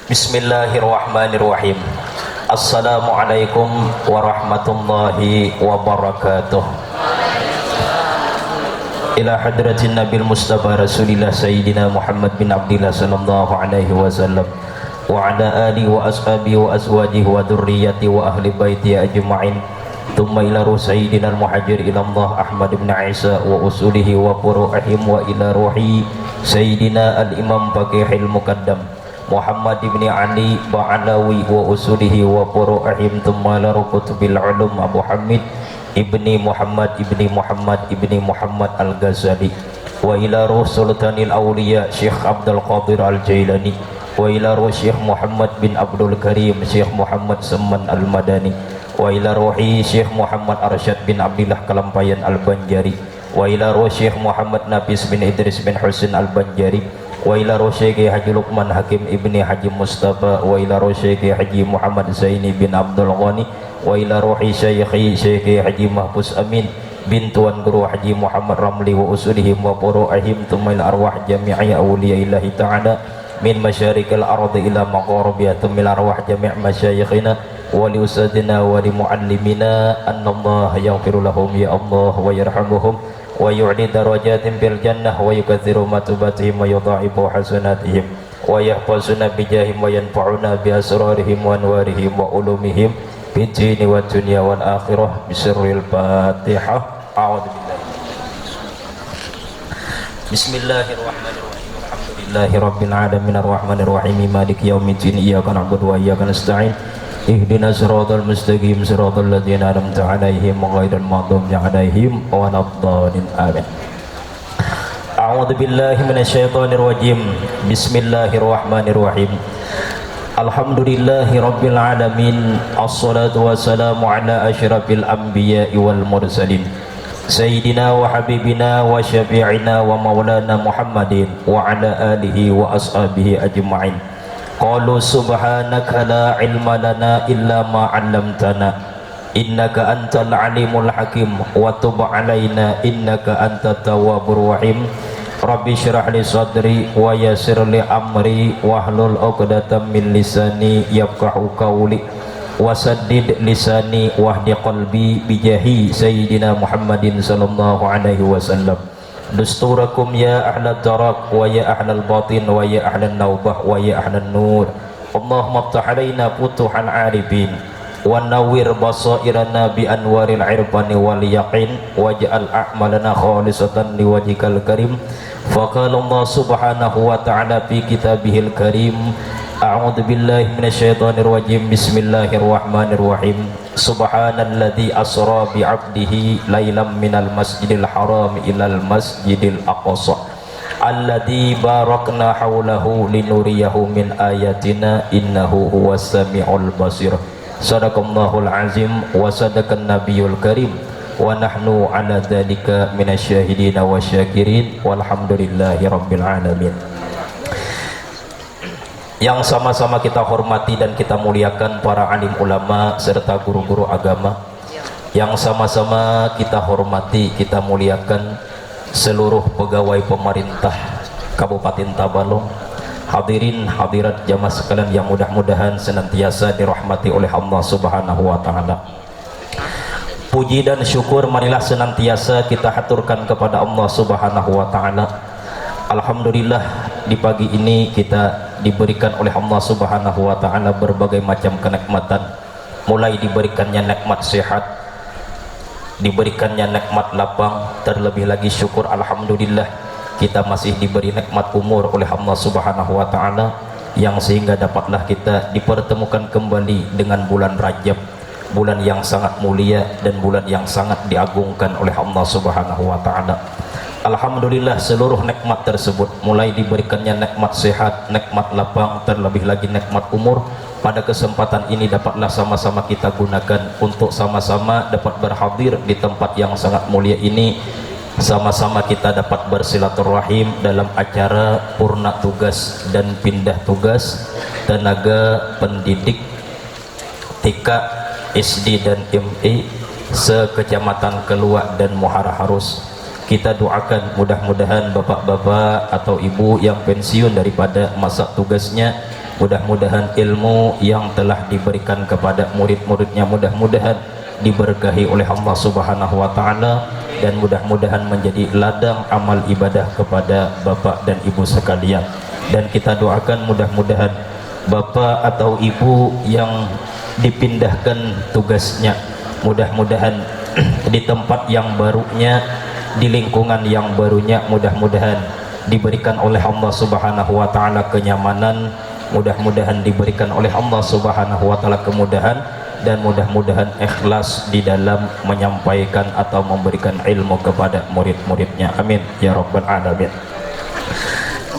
Bismillahirrahmanirrahim. Assalamualaikum warahmatullahi wabarakatuh. Ila hadratin Nabil Mustafa Rasulillah Sayyidina Muhammad bin Abdillah sallallahu alaihi wasallam wa ala alihi wa ashabihi wa azwajihi wa dhurriyyati wa ahli baiti ajma'in. Thumma ila ruh Sayyidina al-Muhajir ila Allah Ahmad bin Isa wa usulihi wa furu'ihim wa ila ruhi Sayyidina al-Imam Baqihil Muqaddam Muhammad ibn Ali Ba'alawi wa usulihi wa furu'ihim. Thumma ila kutubil ulum Abu Hamid ibni Muhammad Al-Ghazali wa ila ruh Sultanil Awliya Syekh Abdul Qadir Al-Jailani wa ila ruh Syekh Muhammad bin Abdul Karim Syekh Muhammad Saman Al-Madani wa ila ruhi Syekh Muhammad Arsyad bin Abdillah Kalampayan Al-Banjari wa ila ruh Syekh Muhammad Nafis bin Idris bin Husin Al-Banjari wa ila ruh Syekh Haji Luqman Hakim ibni Haji Mustafa wa ila ruh Syekh Haji Muhammad Zaini bin Abdul Ghani wa ila ruhi Syekh Haji Mahfuz Amin bin Tuan Guru Haji Muhammad Ramli wa usulihim wa furu'ihim. Thumma ila arwah jami'i awliyaillahi ta'ala min masyarikil ardi ila maqarabiha. Thumma ila arwah jami' masyayikhina wa li usadina wa li muallimina annallaha yaghfiru lahum ya Allah wa yarhamuhum wa yu'li darajatin fil jannah wa yukathiru matubatihim wa yudha'ifu hasanatihim wa yahfazuna bijahim wa yanfa'una bi asrarihim wa anwarihim wa ulumihim fid dini wa dunya wal akhirah bisirril fatihah. A'udzu billahi Bismillahirrahmanirrahim. Alhamdulillahi rabbil alamin arrahmanir rahim maliki yaumiddin iyyaka na'budu wa iyyaka nasta'in ihdinas siratal mustaqim siratal ladzina an'amta 'alaihim ghairil maghdubi 'alaihim waladdallin amin. A'udzu billahi minasyaitonir rajim. Bismillahirrahmanirrahim. Alhamdulillahi rabbil alamin assalatu wassalamu ala asyrafil anbiya'i wal mursalin sayyidina wa habibina wa syafi'ina wa maulana Muhammadin wa ala alihi wa ashabihi ajma'in. Qalu subhanaka la ilma lana illa ma 'allamtana innaka antal alimul hakim wa tub 'alaina innaka antat tawwabur rahim. Rabbi syrah li sadri wa yassir li amri wahlul 'uqdatam min lisani yafqahu qawli wasaddid lisani wahdi qalbi bijahi sayyidina Muhammadin sallallahu alaihi wasallam. Dusturakum ya ahlal darak wa ya ahlal batin wa ya ahlal naubah wa ya ahlal nur. Allahumma aftah alaina futuhal arifin wa nawwir basairana bi anwaril irfani wal yaqin waj'al a'malana khalisatan liwajhikal karim. Faqala Allah subhanahu wa ta'ala fi kitabihil karim a'udzu billahi minasyaitonir rajim. Bismillahirrahmanirrahim. Subhanalladzi asra bi 'abdihi lailam minal masjidil haram ilal masjidil aqsa alladzi barakna haulahu linuriyahu min ayatina innahu huwas samiul basir. Sadaqallahul azim wa sadaqan nabiyul karim wa nahnu ala dzalika minasyahidin wasyakirin walhamdulillahi rabbil alamin. Yang sama-sama kita hormati dan kita muliakan para alim ulama serta guru-guru agama, yang sama-sama kita hormati, kita muliakan seluruh pegawai pemerintah Kabupaten Tabalong, hadirin hadirat jamaah sekalian yang mudah-mudahan senantiasa dirahmati oleh Allah Subhanahu wa taala. Puji dan syukur marilah senantiasa kita haturkan kepada Allah Subhanahu wa taala. Alhamdulillah di pagi ini kita diberikan oleh Allah Subhanahu wa taala berbagai macam kenikmatan, mulai diberikannya nikmat sehat, diberikannya nikmat lapang, terlebih lagi syukur alhamdulillah kita masih diberi nikmat umur oleh Allah Subhanahu wa taala, yang sehingga dapatlah kita dipertemukan kembali dengan bulan Rajab, bulan yang sangat mulia dan bulan yang sangat diagungkan oleh Allah Subhanahu wa taala. Alhamdulillah seluruh nikmat tersebut, mulai diberikannya nikmat sehat, nikmat lapang, terlebih lagi nikmat umur, pada kesempatan ini dapatlah sama-sama kita gunakan untuk sama-sama dapat berhadir di tempat yang sangat mulia ini, sama-sama kita dapat bersilaturahim dalam acara purna tugas dan pindah tugas tenaga pendidik TK, SD dan MI se-Kecamatan Keluak dan Muara Harus. Kita doakan mudah-mudahan bapak-bapak atau ibu yang pensiun daripada masa tugasnya Mudah-mudahan ilmu yang telah diberikan kepada murid-muridnya mudah-mudahan diberkahi oleh Allah Subhanahu wa taala, dan mudah-mudahan menjadi ladang amal ibadah kepada bapak dan ibu sekalian. Dan kita doakan mudah-mudahan bapak atau ibu yang dipindahkan tugasnya, mudah-mudahan di tempat yang barunya, di lingkungan yang barunya, mudah-mudahan diberikan oleh Allah Subhanahu wa taala kenyamanan, mudah-mudahan diberikan oleh Allah Subhanahu wa taala kemudahan, dan mudah-mudahan ikhlas di dalam menyampaikan atau memberikan ilmu kepada murid-muridnya. Amin ya rabbal alamin.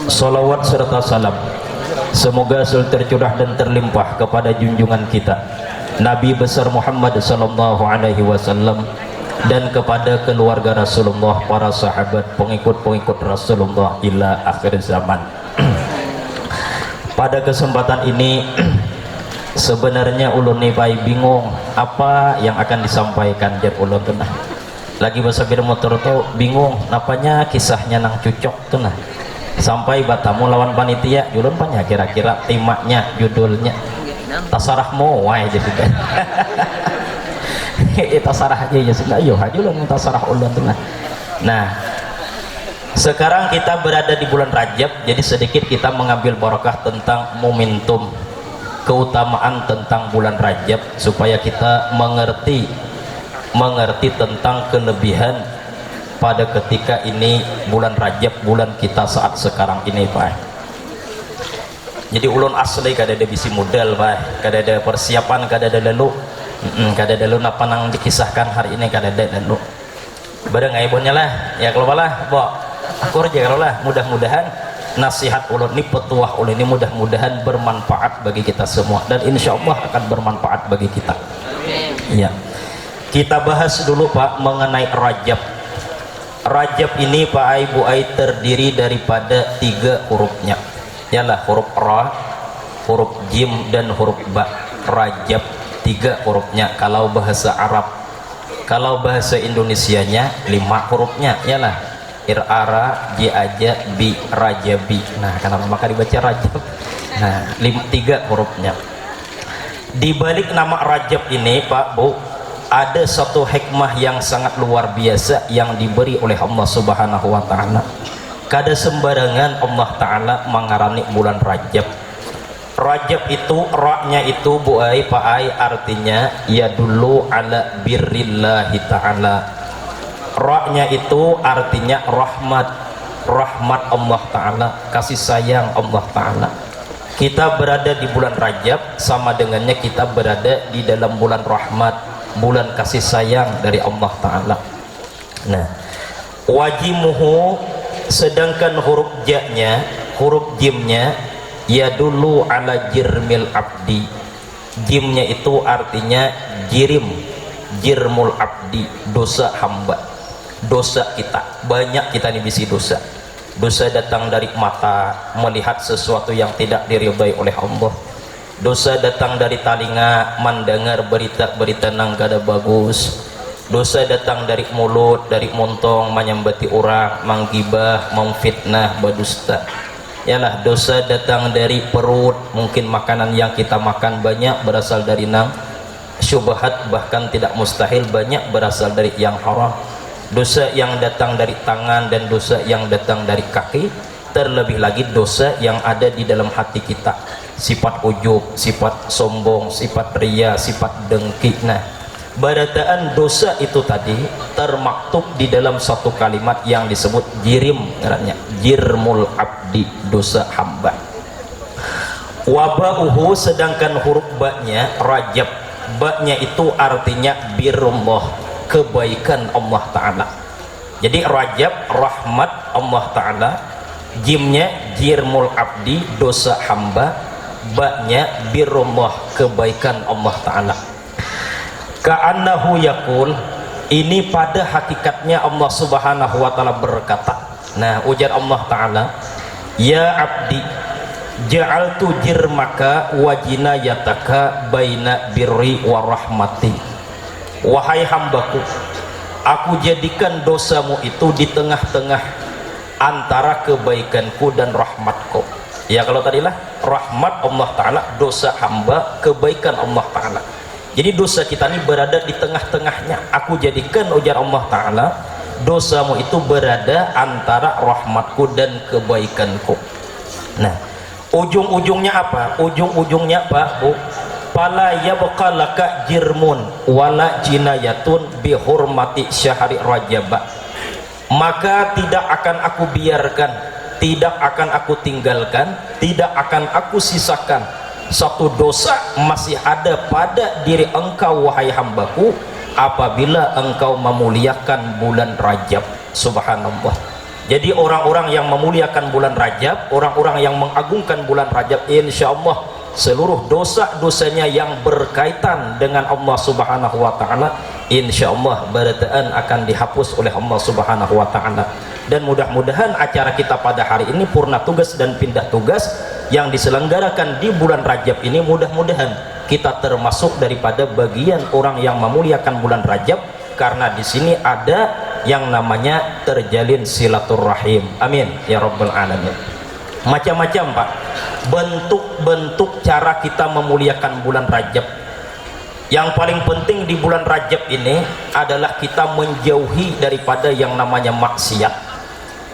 Salawat serta salam semoga selalu tercurah dan terlimpah kepada junjungan kita Nabi besar Muhammad sallallahu alaihi wasallam, dan kepada keluarga Rasulullah, para sahabat, pengikut-pengikut Rasulullah ila akhir zaman. Pada kesempatan ini sebenarnya ulun nipai bingung apa yang akan disampaikan jar ulun tuh nah. Lagi bahasa bir motor tuh bingung napanya kisahnya nang cucok tuh nah. Sampai batamu lawan panitia ulun panya kira-kira temanya judulnya tasarahmu wae aja sudah. Tasarah aja ya sudah, ayo aja ulun tasarah ulun tuh nah. Nah, sekarang kita berada di bulan Rajab, jadi sedikit kita mengambil barakah tentang momentum, keutamaan tentang bulan Rajab, supaya kita mengerti tentang kelebihan pada ketika ini bulan Rajab, bulan kita saat sekarang ini Pak. Jadi ulun asli kada ada bisi modal Pak, kada ada persiapan, kada ada lalu apa nang dikisahkan hari ini, kada ada lalu bareng aibonnya lah ya. Kalau lah bo akur aja kalau lah, mudah-mudahan nasihat ulun ini, petuah ulun ini mudah-mudahan bermanfaat bagi kita semua, dan insya Allah akan bermanfaat bagi kita. Ya, kita bahas dulu Pak mengenai Rajab. Rajab ini Pak Ibu Ai terdiri daripada 3 hurufnya, ialah huruf Ra, huruf Jim, dan huruf Ba. Rajab 3 hurufnya kalau bahasa Arab. Kalau bahasa Indonesianya 5 hurufnya, ialah Irara, Jiaja, Bi, Rajabi. Nah, kenapa maka dibaca Rajab? Nah, 3 hurufnya. Di balik nama Rajab ini Pak Bu, ada satu hikmah yang sangat luar biasa yang diberi oleh Allah Subhanahu wa taala. Kada sembarangan Allah taala mengarani bulan Rajab. Rajab itu ra-nya itu Bu Ai Pak Ai artinya ya dulu ala birrillahi taala. Ra-nya itu artinya rahmat Allah taala, kasih sayang Allah taala. Kita berada di bulan Rajab sama dengannya kita berada di dalam bulan rahmat, bulan kasih sayang dari Allah taala. Nah, wajimuhu, sedangkan huruf ja-nya, huruf jimnya ya dulu ala jirmil abdi. Jimnya itu artinya jirmul abdi, dosa hamba, dosa kita. Banyak kita ini bisi dosa. Dosa datang dari mata, melihat sesuatu yang tidak diridhai oleh Allah. Dosa datang dari telinga, mendengar berita-berita nang kada bagus. Dosa datang dari mulut, dari montong, menyambati orang, menggibah, memfitnah, berdusta. Yalah, dosa datang dari perut, mungkin makanan yang kita makan banyak berasal dari nang syubhat, bahkan tidak mustahil banyak berasal dari yang haram. Dosa yang datang dari tangan dan dosa yang datang dari kaki, terlebih lagi dosa yang ada di dalam hati kita, sifat ujub, sifat sombong, sifat ria, sifat dengki. Nah, barataan dosa itu tadi termaktub di dalam satu kalimat yang disebut jirim, caranya jirmul abdi, dosa hamba. Wabauhu, sedangkan huruf ba-nya Rajab, ba-nya itu artinya birullah, kebaikan Allah taala. Jadi Rajab rahmat Allah taala, jimnya jirmul abdi, dosa hamba, ba-nya birullah, kebaikan Allah taala. Ka'annahu yaqul, ini pada hakikatnya Allah Subhanahu wa taala berkata. Nah, ujar Allah taala, ya abdi ja'altu jirmaka wa jinayataka baina birri wa rahmati. Wahai hambaku, aku jadikan dosamu itu di tengah-tengah antara kebaikanku dan rahmatku. Ya kalau tadilah rahmat Allah Ta'ala, dosa hamba, kebaikan Allah Ta'ala. Jadi dosa kita ini berada di tengah-tengahnya. Aku jadikan, ujar Allah Ta'ala, dosamu itu berada antara rahmatku dan kebaikanku. Nah, ujung-ujungnya apa? Ujung-ujungnya Pak Bu, fala yabqa laka jirmun wala jinayatun bihurmati syahri Rajab. Maka tidak akan aku biarkan, tidak akan aku tinggalkan, tidak akan aku sisakan satu dosa masih ada pada diri engkau wahai hambaku apabila engkau memuliakan bulan Rajab. Subhanallah. Jadi orang-orang yang memuliakan bulan Rajab, orang-orang yang mengagungkan bulan Rajab, insya Allah seluruh dosa-dosanya yang berkaitan dengan Allah Subhanahu wa Ta'ala, insya Allah barataan akan dihapus oleh Allah Subhanahu wa Ta'ala. Dan mudah-mudahan acara kita pada hari ini purna tugas dan pindah tugas yang diselenggarakan di bulan Rajab ini, mudah-mudahan kita termasuk daripada bagian orang yang memuliakan bulan Rajab, karena di sini ada yang namanya terjalin silaturahim. Amin ya rabbal alamin. Macam-macam Pak bentuk-bentuk cara kita memuliakan bulan Rajab. Yang paling penting di bulan Rajab ini adalah kita menjauhi daripada yang namanya maksiat.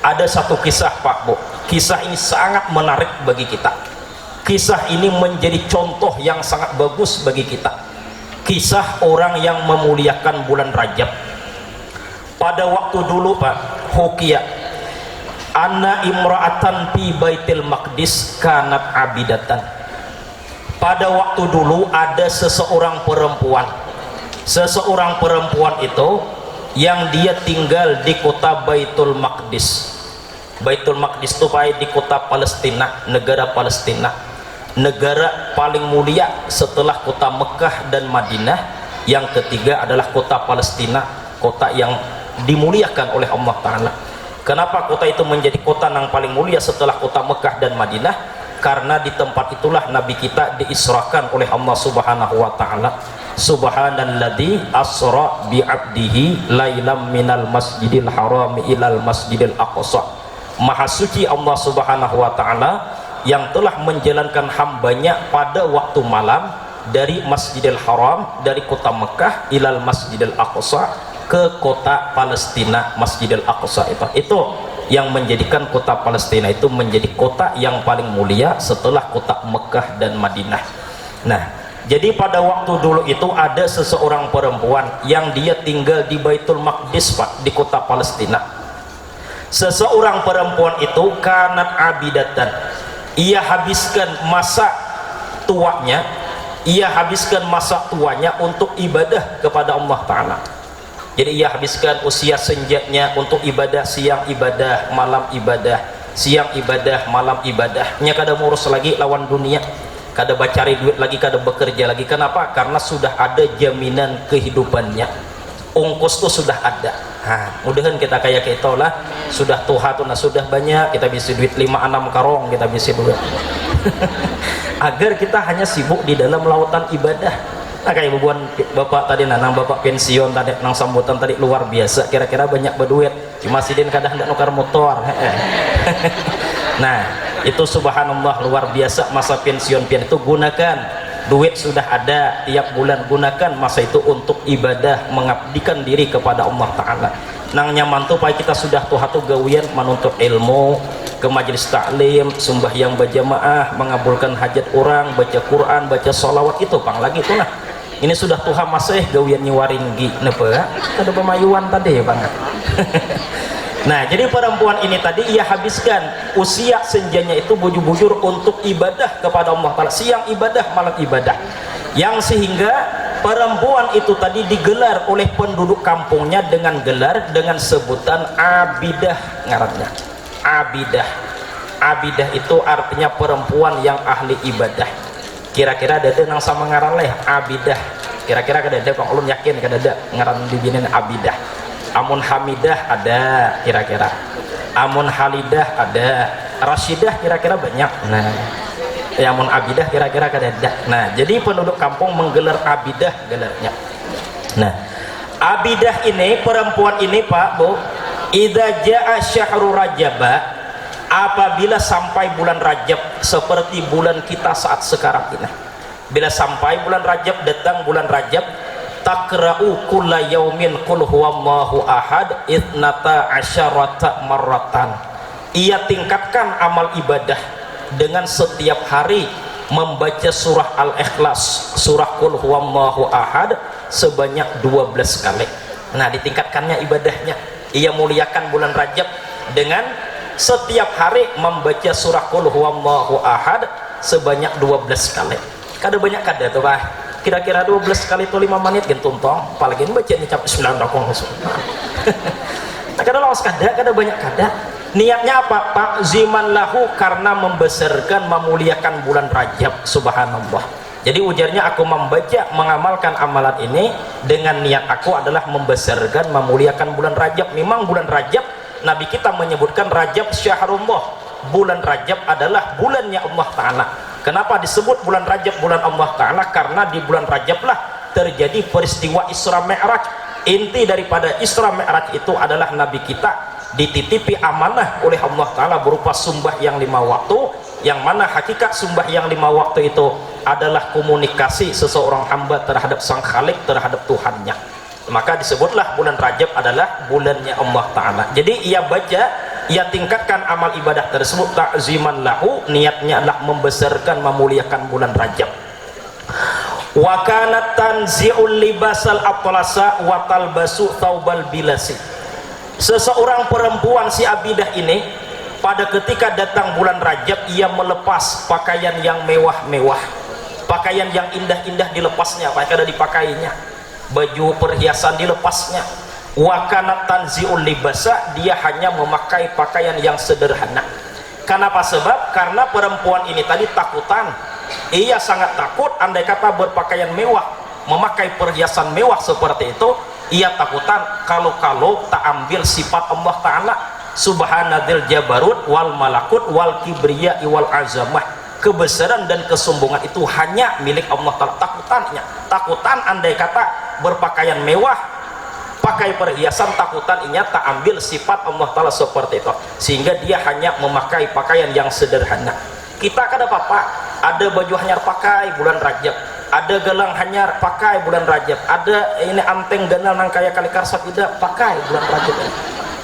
Ada satu kisah Pak Bu, kisah ini sangat menarik bagi kita. Kisah ini menjadi contoh yang sangat bagus bagi kita. Kisah orang yang memuliakan bulan Rajab. Pada waktu dulu Pak, hukia anna imra'atan fi baitil maqdis kanat abidatan. Pada waktu dulu ada seseorang perempuan. Seseorang perempuan itu yang dia tinggal di kota Baitul Maqdis. Baitul Maqdis itu Pak di kota Palestina, negara Palestina. Negara paling mulia setelah kota Mekah dan Madinah. Yang ketiga adalah kota Palestina, kota yang dimuliakan oleh Allah Ta'ala. Kenapa kota itu menjadi kota yang paling mulia setelah kota Mekah dan Madinah? Karena di tempat itulah Nabi kita diisrakan oleh Allah Subhanahu wa Ta'ala. Subhanalladzi asra bi 'abdihi lailam minal masjidil harami ilal masjidil aqsa. Maha suci Allah Subhanahu wa Ta'ala yang telah menjalankan hambanya pada waktu malam dari Masjidil Haram, dari kota Mekah ilal Masjidil Aqsa, ke kota Palestina. Masjidil Aqsa itu yang menjadikan kota Palestina itu menjadi kota yang paling mulia setelah kota Mekah dan Madinah. Nah, jadi pada waktu dulu itu ada seseorang perempuan yang dia tinggal di Baitul Maqdis Pak, di kota Palestina. Seseorang perempuan itu kanat abidatan, ia habiskan masa tuanya, untuk ibadah kepada Allah Ta'ala. Jadi ia habiskan usia senjanya untuk ibadah, siang ibadah, malam ibadah, siang ibadah, malam ibadah. Nya kada ngurus lagi lawan dunia, kada bacari duit lagi, kada bekerja lagi. Kenapa? Karena sudah ada jaminan kehidupannya, ongkos tuh sudah ada. Mudahan kita kayak kita lah, sudah tuha tuh sudah banyak, kita bisa duit 5-6 karong, kita bisa duit agar kita hanya sibuk di dalam lautan ibadah. Nah kayak bubuan bapak tadi, nang bapak pensiun tadi, nang sambutan tadi luar biasa, kira-kira banyak berduit, cuma sidin kadang hendak nukar motor. Nah itu subhanallah luar biasa. Masa pensiun pian itu gunakan, duit sudah ada tiap bulan, gunakan masa itu untuk ibadah, mengabdikan diri kepada Allah Ta'ala. Nang nyaman tuh Pak kita sudah tuh hatu gawian menuntut ilmu, ke majelis taklim, sembahyang berjamaah, mengabulkan hajat orang, baca Quran, baca sholawat, itu pang lagi tuh lah. Ini sudah tuha masih gawian nyewaringgi nepa, ada pemayuan tadi ya Bang. Nah jadi perempuan ini tadi ia habiskan usia senjanya itu bujur-bujur untuk ibadah kepada Allah Ta'ala, siang ibadah, malam ibadah, yang sehingga perempuan itu tadi digelar oleh penduduk kampungnya dengan sebutan abidah. Ngarannya abidah. Abidah itu artinya perempuan yang ahli ibadah. Kira-kira ada nang sama ngaran leh abidah, kira-kira kada ada Bang Ulun yakin kada ada ngaran dibinin abidah. Amun hamidah ada, kira-kira amun halidah ada, rasyidah kira-kira banyak. Nah ya amun abidah kira-kira kada ada. Nah jadi penduduk kampung menggelar abidah gelarnya. Nah abidah ini, perempuan ini Pak Bu, idza jaa syahrul rajab, apabila sampai bulan Rajab seperti bulan kita saat sekarang ini. Bila sampai bulan Rajab, datang bulan Rajab, takra'u kulla yaumin qul huwallahu ahad itnata asyarata marratan. Ia tingkatkan amal ibadah dengan setiap hari membaca surah Al-Ikhlas, surah qul huwallahu ahad sebanyak 12 kali. Nah, ditingkatkannya ibadahnya. Ia muliakan bulan Rajab dengan setiap hari membaca surah qul huwallahu ahad sebanyak 12 kali. Kada banyak kada tuh Pak. Kira-kira 12 kali itu 5 menit gen tuntong, apalagi baca ini cap 9 rakong. Kada lawas kada banyak kada. Niatnya apa? Pak ziman lahu, karena membesarkan memuliakan bulan Rajab. Subhanallah. Jadi ujarnya, aku membaca mengamalkan amalan ini dengan niat aku adalah membesarkan memuliakan bulan Rajab. Memang bulan Rajab Nabi kita menyebutkan Rajab syahrullah, bulan Rajab adalah bulannya Allah Ta'ala. Kenapa disebut bulan Rajab bulan Allah Ta'ala? Karena di bulan Rajab lah terjadi peristiwa Isra Mi'raj. Inti daripada Isra Mi'raj itu adalah Nabi kita dititipi amanah oleh Allah Ta'ala berupa sumbah yang 5 waktu, yang mana hakikat sumbah yang 5 waktu itu adalah komunikasi seseorang hamba terhadap Sang Khalik, terhadap Tuhannya. Maka disebutlah bulan Rajab adalah bulannya Allah Ta'ala. Jadi ia baca, ia tingkatkan amal ibadah tersebut ta'ziman lahu, niatnya adalah membesarkan memuliakan bulan Rajab. Wa kanat tanzi'ul libasal atlasa wa talbasu taubal bilasi. Seseorang perempuan si Abidah ini pada ketika datang bulan Rajab, ia melepas pakaian yang mewah-mewah, pakaian yang indah-indah dilepasnya, kada dipakainya, baju perhiasan dilepasnya. Wa kanat tanzi'ul libasa, dia hanya memakai pakaian yang sederhana. Kenapa? Sebab karena perempuan ini tadi takutan, ia sangat takut andai kata berpakaian mewah, memakai perhiasan mewah seperti itu, ia takutan kalau tak ambil sifat Allah Ta'ala subhanadzil jabarut wal malakut wal kibriya wal azamah. Kebesaran dan kesombongan itu hanya milik Allah Ta'ala. Takutan andai kata berpakaian mewah, pakai perhiasan, takutan inya tak ambil sifat Allah Ta'ala seperti itu, sehingga dia hanya memakai pakaian yang sederhana. Kita kada apa-apa, ada baju hanyar pakai bulan Rajab, ada gelang hanyar pakai bulan Rajab, ada ini anteng ganal nang kaya kali karsa tidak pakai bulan Rajab.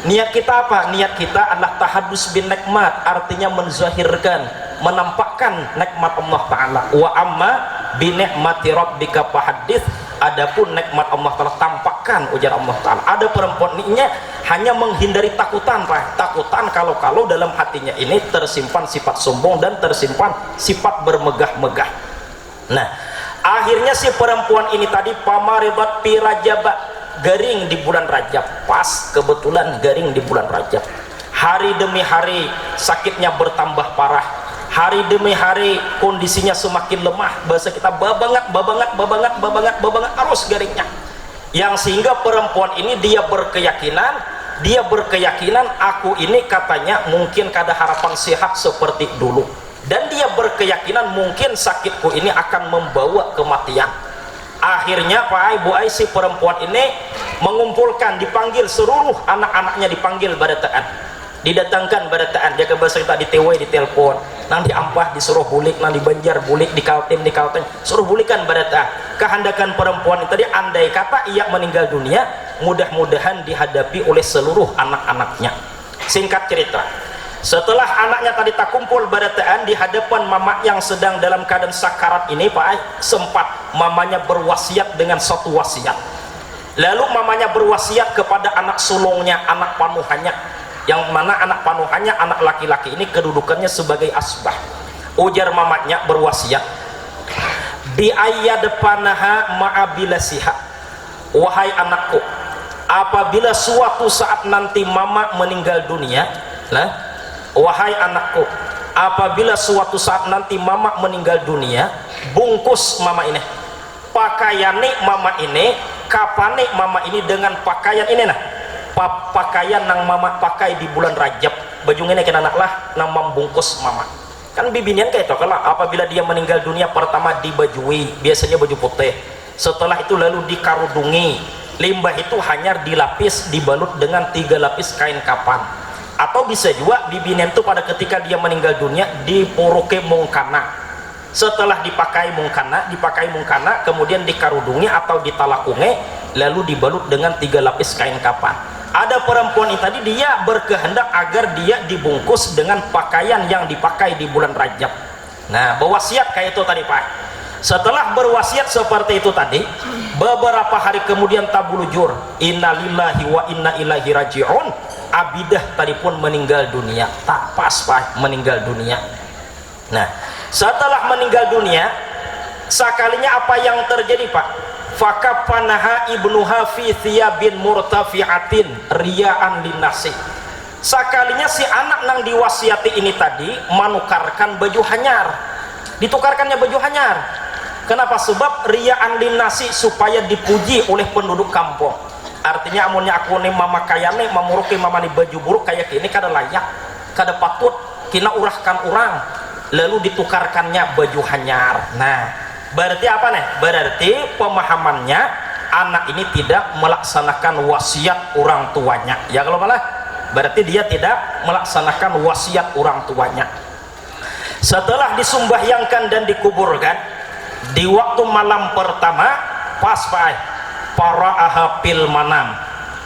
Niat kita apa? Niat kita adalah tahadus bin nikmat, artinya menzahirkan, menampakkan nikmat Allah Ta'ala. Wa amma bi ni'mati rabbika fahaddits, adapun nikmat Allah Ta'ala tampakkan, ujar Allah Ta'ala. Ada perempuan ini hanya menghindari takutan, Pak. Takutan kalau dalam hatinya ini tersimpan sifat sombong dan tersimpan sifat bermegah-megah. Nah, akhirnya si perempuan ini tadi pamaridat pi Rajab, garing di bulan Rajab. Pas kebetulan garing di bulan Rajab. Hari demi hari sakitnya bertambah parah, hari demi hari kondisinya semakin lemah, bahasa kita babangat arus garingnya, yang sehingga perempuan ini dia berkeyakinan aku ini katanya mungkin kada harapan sehat seperti dulu, dan dia berkeyakinan mungkin sakitku ini akan membawa kematian. Akhirnya Pak Ibu si perempuan ini mengumpulkan, dipanggil seluruh anak-anaknya, dipanggil barataan, didatangkan barataan, jaga bahasa kita ditewai, ditelepon, nang diampah disuruh bulik, nang dibanjar bulik, di kaltim suruh bulikan barataan. Kehendakan perempuan itu tadi andai kata ia meninggal dunia, mudah-mudahan dihadapi oleh seluruh anak-anaknya. Singkat cerita, setelah anaknya tadi tak kumpul barataan di hadapan mama yang sedang dalam keadaan sakarat ini, Pak, sempat mamanya berwasiat dengan satu wasiat. Lalu mamanya berwasiat kepada anak sulungnya, anak panuhannya, yang mana anak panuhannya, anak laki-laki ini kedudukannya sebagai asbah. Ujar mamanya berwasiat, bi ayyadpanaha ma'abilasiha, wahai anakku, apabila suatu saat nanti mama meninggal dunia, wahai anakku, apabila suatu saat nanti mama meninggal dunia, bungkus mama ini, pakaiane mama ini, kapane mama ini dengan pakaian ini pakaian nang mama pakai di bulan Rajab, baju ini kena anak lah nang membungkus mama. Kan bibinian kayak itu, kalau apabila dia meninggal dunia pertama dibajui, biasanya baju putih, setelah itu lalu dikarudungi, limbah itu hanya dilapis, dibalut dengan 3 lapis kain kapan. Atau bisa juga bibinem itu pada ketika dia meninggal dunia dipuruke mungkana, setelah dipakai mungkana kemudian dikarudungi atau ditalakunge lalu dibalut dengan 3 lapis kain kapan. Ada perempuan ini tadi dia berkehendak agar dia dibungkus dengan pakaian yang dipakai di bulan Rajab. Nah, berwasiat kayak itu tadi Pak. Setelah berwasiat seperti itu tadi, beberapa hari kemudian tabulujur, innalillahi wa inna ilaihi raji'un, abidah tadi pun meninggal dunia. Tak pas Pak, meninggal dunia. Nah, setelah meninggal dunia, sekalinya apa yang terjadi Pak? Fakafanaha ibnuha fi thiyabin murtafi'atin riya'an linnasi. Sekalinya si anak nang diwasiati ini tadi menukarkan baju hanyar, ditukarkannya baju hanyar. Kenapa? Sebab riya'an linnasi, supaya dipuji oleh penduduk kampung. Artinya amunnya aku nih mama kayane mamuruki mama nih baju buruk kayak gini kada layak, kada patut kina urahkan orang, lalu ditukarkannya baju hanyar. Nah, berarti apa nih? Berarti pemahamannya anak ini tidak melaksanakan wasiat orang tuanya. Ya kalau malah berarti dia tidak melaksanakan wasiat orang tuanya. Setelah disumbahyangkan dan dikuburkan di waktu malam pertama, pas Pak, para ahapil manam,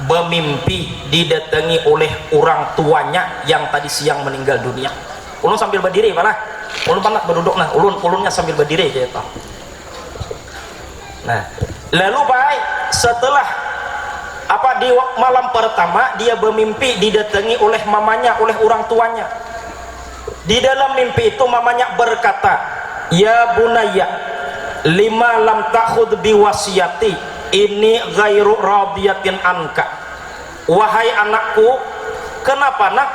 bermimpi didatangi oleh orang tuanya yang tadi siang meninggal dunia. Ulun sambil berdiri malah, ulun banget berduduk nah, ulunnya sambil berdiri gitu. Nah, lalu Pak, setelah apa di malam pertama dia bermimpi didatangi oleh mamanya, oleh orang tuanya. Di dalam mimpi itu mamanya berkata, ya bunayya, lima lam ta'khud biwasiyati, ini ghairu radiyatin anka. Wahai anakku, kenapa nak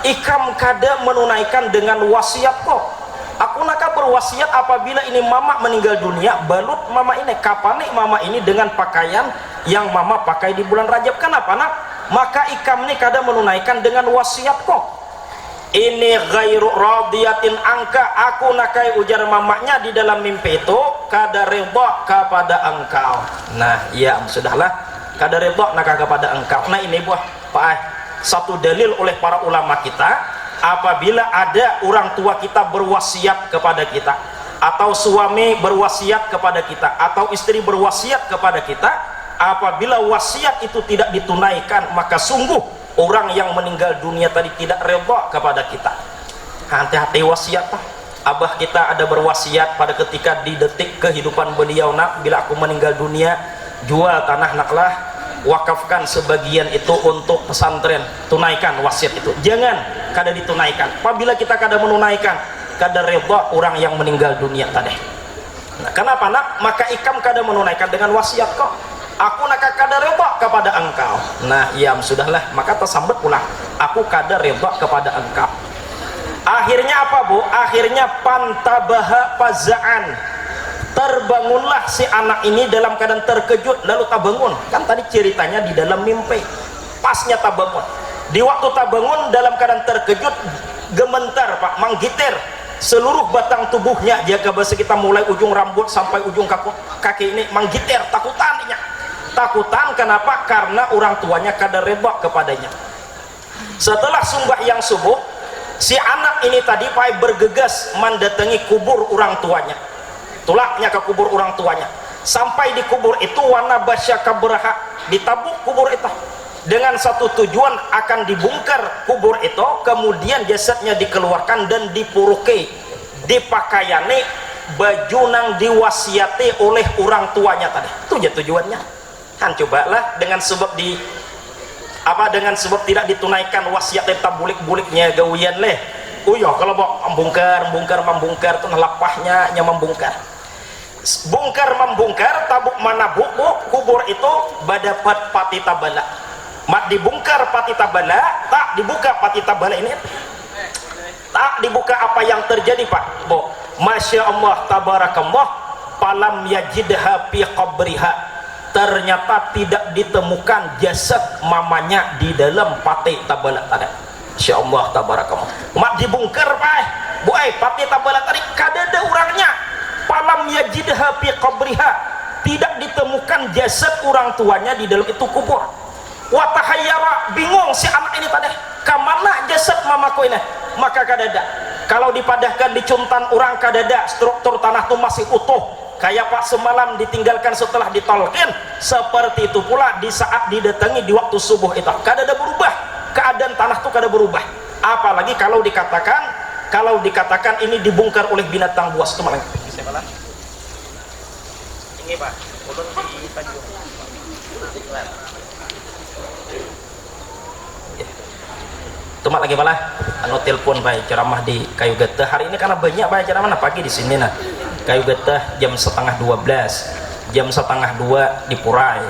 ikam kada menunaikan dengan wasiat kok? Aku nak berwasiat apabila ini mama meninggal dunia, balut mama ini, kapani mama ini dengan pakaian yang mama pakai di bulan Rajab. Kenapa nak? Maka ikam ini kada menunaikan dengan wasiat kok. Ini ghairu radiyatin angka, aku nakai, ujar mamanya di dalam mimpi itu, kada ridha kepada engkau. Nah, ya sudahlah, kada ridha nak kepada engkau. Nah, ini buah Pak, satu dalil oleh para ulama kita, apabila ada orang tua kita berwasiat kepada kita, atau suami berwasiat kepada kita, atau istri berwasiat kepada kita, apabila wasiat itu tidak ditunaikan, maka sungguh orang yang meninggal dunia tadi tidak reda kepada kita. Hati-hati wasiat Pak. Abah kita ada berwasiat pada ketika di detik kehidupan beliau, nak, bila aku meninggal dunia, jual tanah naklah, wakafkan sebagian itu untuk pesantren, tunaikan wasiat itu. Jangan kada ditunaikan. Apabila kita kada menunaikan, kada reda orang yang meninggal dunia tadi. Nah, kenapa nak? Maka ikam kada menunaikan dengan wasiat kok. Aku nak kada reda kepada engkau. Nah, ya sudahlah, maka tersambut pulang. Aku kada reda kepada engkau. Akhirnya apa Bu? Akhirnya pantabaha faza'an. Terbangunlah si anak ini dalam keadaan terkejut, lalu tak bangun. Kan tadi ceritanya di dalam mimpi. Pasnya tak bangun. Di waktu tak bangun dalam keadaan terkejut, gementar Pak, manggitir seluruh batang tubuhnya. Jaga bahasa kita mulai ujung rambut sampai ujung kaki ini manggitir, takutannya. Takutan kenapa? Karena orang tuanya kada reda kepadanya. Setelah sembahyang subuh, si anak ini tadi Pak bergegas mendatangi kubur orang tuanya. Tulaknya ke kubur orang tuanya. Sampai di kubur itu wana basyaka beraha, ditabuk kubur itu. Dengan satu tujuan akan dibongkar kubur itu, kemudian jasadnya dikeluarkan dan dipuruki, dipakaiane baju nang diwasiati oleh orang tuanya tadi. Itu aja tujuannya. Kan cobalah dengan sebab dengan sebab tidak ditunaikan wasiat tetap bulik-buliknya gawian leh. Uyo kalau mau membongkar tuh lapahnya nya membongkar. Membongkar tabuk mana bu kubur itu badapat pati tabala. Mat dibongkar pati tabala, tak dibuka pati tabala ini. Tak dibuka, apa yang terjadi Pak? Bu, Masya Allah tabarakallah, palam yajidha fi qabriha. Ternyata tidak ditemukan jasad mamanya di dalam pati tabala tadi. Insya Allah tabarakallah. Mak dibongkar Pak, buai pati tabala tadi kada ada orangnya. Palam yajidha fi qabriha, tidak ditemukan jasad orang tuanya di dalam itu kubur. Wa tahayyara, bingung si anak ini tadi, kamana jasad mamaku ini maka kadada kalau dipadahkan di cuntan orang kadada struktur tanah itu masih utuh kayak Pak semalam ditinggalkan setelah ditolkin seperti itu pula di saat didatangi di waktu subuh itu kadada berubah keadaan tanah itu kada berubah apalagi kalau dikatakan ini dibongkar oleh binatang buas itu malah ini Pak ulun di Tanjung Tumak lagi malah anu telepon baik ceramah di Kayu Getah hari ini karena banyak baik ceramah pagi di sini nah Kayu Getah jam 11:30 jam 11:30 di Purai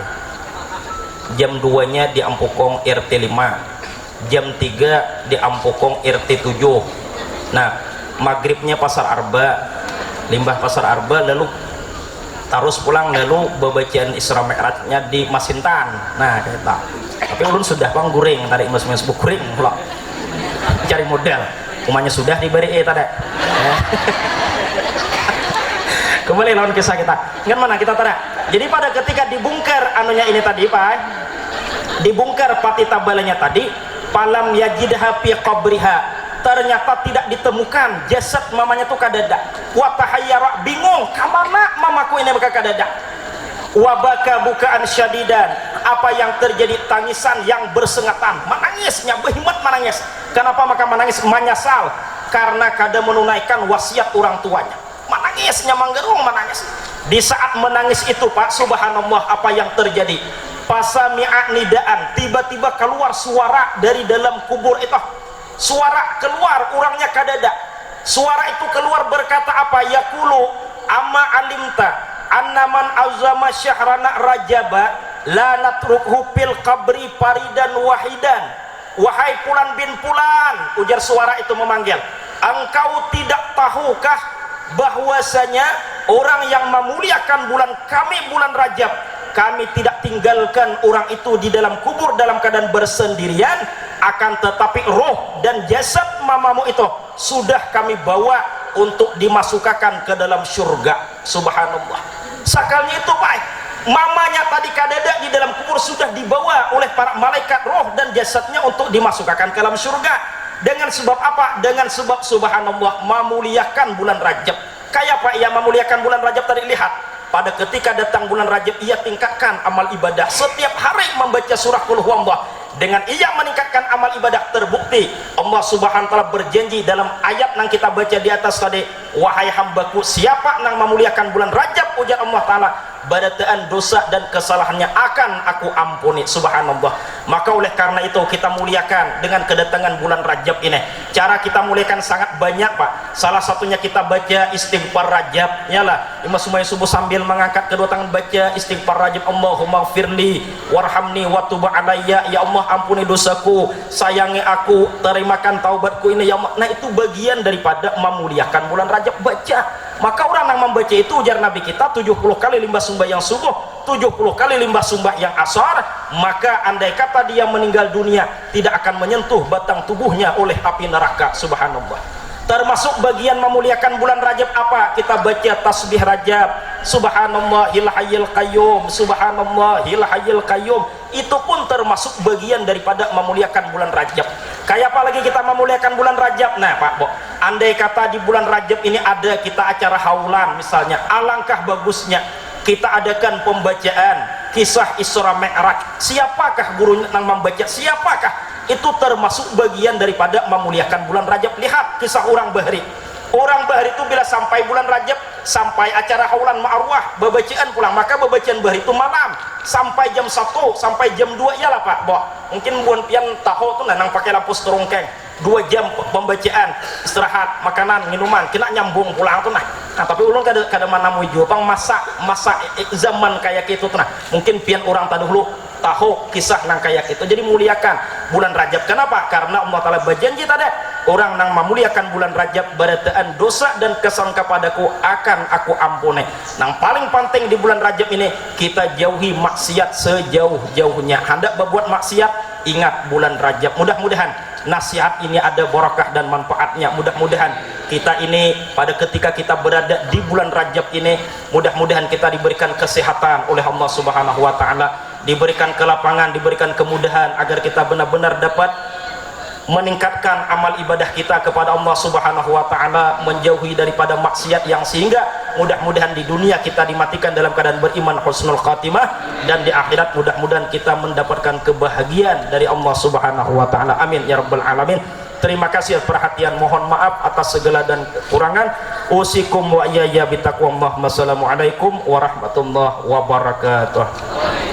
jam 2 nya di Ampukong RT 5 jam 3 di Ampukong RT 7 nah maghribnya Pasar Arba limbah Pasar Arba lalu terus pulang lalu bacaan Isra Mi'rajnya di Masintan nah kita tapi ulun sudah bang guring tarik mas guring pula cari modal umanya sudah diberi tadi kembali lawan kisah kita kan mana kita tadi jadi pada ketika dibongkar anunya ini tadi Pak dibongkar pati tabalanya tadi palam yajidha fi qabriha ternyata tidak ditemukan jasad mamanya tuh kadada wa tahayyara bingung kamana mamaku ini bakal kadada wabaka bukaan syadidan apa yang terjadi tangisan yang bersengatan menangisnya behimat menangis kenapa maka menangis menyesal karena kada menunaikan wasiat orang tuanya menangisnya manggerung menangis di saat menangis itu Pak subhanallah apa yang terjadi pasami'a nidaan tiba-tiba keluar suara dari dalam kubur itu suara keluar orangnya kadada suara itu keluar berkata apa yaqulu amma alimta annaman azama syahrana rajaba la natrukhu fil qabri faridan wahidan wahai Fulan bin Fulan ujar suara itu memanggil engkau tidak tahukah bahwasanya orang yang memuliakan bulan Rajab kami tidak tinggalkan orang itu di dalam kubur dalam keadaan bersendirian akan tetapi roh dan jasad mamamu itu sudah kami bawa untuk dimasukkan ke dalam surga subhanallah sakalnya itu Pak mamanya tadi kadada di dalam kubur sudah dibawa oleh para malaikat roh dan jasadnya untuk dimasukkan ke dalam surga dengan sebab apa? Dengan sebab subhanallah memuliakan bulan Rajab kayak Pak ia memuliakan bulan Rajab tadi lihat pada ketika datang bulan Rajab ia tingkatkan amal ibadah setiap hari membaca surah Qul Huwallah dengan ia meningkatkan amal ibadah terbukti Allah subhanahu wa ta'ala berjanji dalam ayat yang kita baca di atas tadi wahai hambaku siapa yang memuliakan bulan Rajab ujar Allah ta'ala badataan dosa dan kesalahannya akan aku ampuni subhanallah maka oleh karena itu kita muliakan dengan kedatangan bulan Rajab ini cara kita muliakan sangat banyak Pak salah satunya kita baca istighfar Rajab yalah imam sumai subuh sambil mengangkat kedua tangan baca istighfar Rajab Allahumma firli warhamni wa tub alayya ya Allah ampuni dosaku sayangi aku terimakan taubatku ini ya Allah nah itu bagian daripada memuliakan bulan Rajab baca maka orang yang membaca itu ujar Nabi kita 70 kali limbah sembahyang subuh 70 kali limbah sembahyang asar maka andai kata dia meninggal dunia tidak akan menyentuh batang tubuhnya oleh api neraka subhanallah termasuk bagian memuliakan bulan Rajab apa kita baca tasbih Rajab subhanallahil hayyul qayyum subhanallahil hayyul qayyum itu pun termasuk bagian daripada memuliakan bulan Rajab kayak apa lagi kita memuliakan bulan Rajab nah Pak Bo andai kata di bulan Rajab ini ada kita acara haulan misalnya alangkah bagusnya kita adakan pembacaan kisah Isra Mi'raj siapakah gurunya yang membaca siapakah itu termasuk bagian daripada memuliakan bulan Rajab lihat kisah orang Bahri itu bila sampai bulan Rajab sampai acara haulan ma'arwah babacaan pulang maka babacaan Bahri itu malam sampai jam 1 sampai jam 2 ya lah Pak Bo mungkin buan pian tahu tuh nang pakai lampu serongkeng 2 jam pembacaan istirahat makanan minuman kena nyambung pulang tuh nah tapi ulun kada mana mau jawab masa zaman kayak gitu tuh nah mungkin pian orang dahulu tahu kisah nang kayak itu jadi muliakan bulan Rajab kenapa karena Allah Ta'ala berjanji tadi orang nang memuliakan bulan Rajab barataan dosa dan kesan kepadaku akan aku ampuni nang paling penting di bulan Rajab ini kita jauhi maksiat sejauh-jauhnya hendak berbuat maksiat ingat bulan Rajab mudah-mudahan nasihat ini ada barakah dan manfaatnya mudah-mudahan kita ini pada ketika kita berada di bulan Rajab ini mudah-mudahan kita diberikan kesehatan oleh Allah Subhanahu wa taala diberikan kelapangan diberikan kemudahan agar kita benar-benar dapat meningkatkan amal ibadah kita kepada Allah Subhanahu wa taala, menjauhi daripada maksiat yang sehingga mudah-mudahan di dunia kita dimatikan dalam keadaan beriman husnul khatimah, dan di akhirat mudah-mudahan kita mendapatkan kebahagiaan dari Allah Subhanahu wa taala. Amin ya rabbal alamin. Terima kasih atas perhatian, mohon maaf atas segala dan kekurangan. Usikum wa iyaya bitaqwallah. Wassalamualaikum warahmatullahi wabarakatuh.